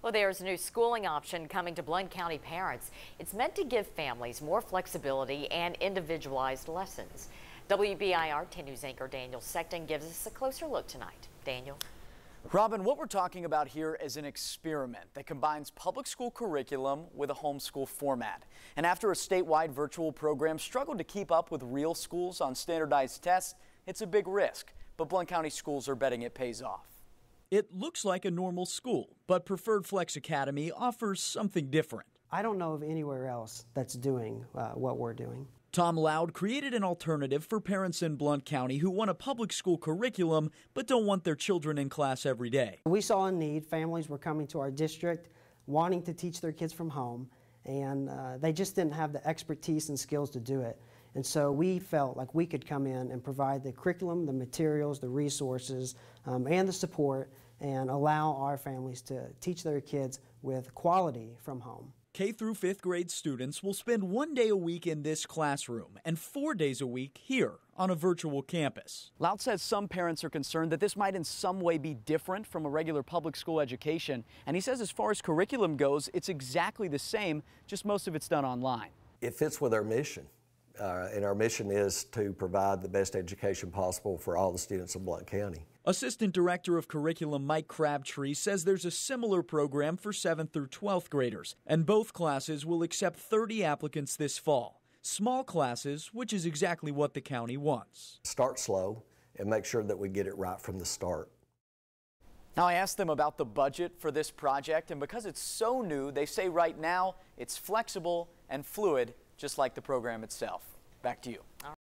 Well, there's a new schooling option coming to Blount County parents. It's meant to give families more flexibility and individualized lessons. WBIR 10 News anchor Daniel Sexton gives us a closer look tonight. Daniel. Robin, what we're talking about here is an experiment that combines public school curriculum with a homeschool format. And after a statewide virtual program struggled to keep up with real schools on standardized tests, it's a big risk. But Blount County schools are betting it pays off. It looks like a normal school, but Preferred Flex Academy offers something different. I don't know of anywhere else that's doing what we're doing. Tom Loud created an alternative for parents in Blount County who want a public school curriculum but don't want their children in class every day. We saw a need. Families were coming to our district wanting to teach their kids from home, and they just didn't have the expertise and skills to do it. And so we felt like we could come in and provide the curriculum, the materials, the resources, and the support, and allow our families to teach their kids with quality from home. K through 5th grade students will spend 1 day a week in this classroom and 4 days a week here on a virtual campus. Loud says some parents are concerned that this might in some way be different from a regular public school education. And he says as far as curriculum goes, it's exactly the same, just most of it's done online. It fits with our mission. And our mission is to provide the best education possible for all the students of Blount County. Assistant Director of Curriculum Mike Crabtree says there's a similar program for 7th through 12th graders, and both classes will accept 30 applicants this fall. Small classes, which is exactly what the county wants. Start slow and make sure that we get it right from the start. Now, I asked them about the budget for this project, and because it's so new, they say right now it's flexible and fluid, just like the program itself. Back to you.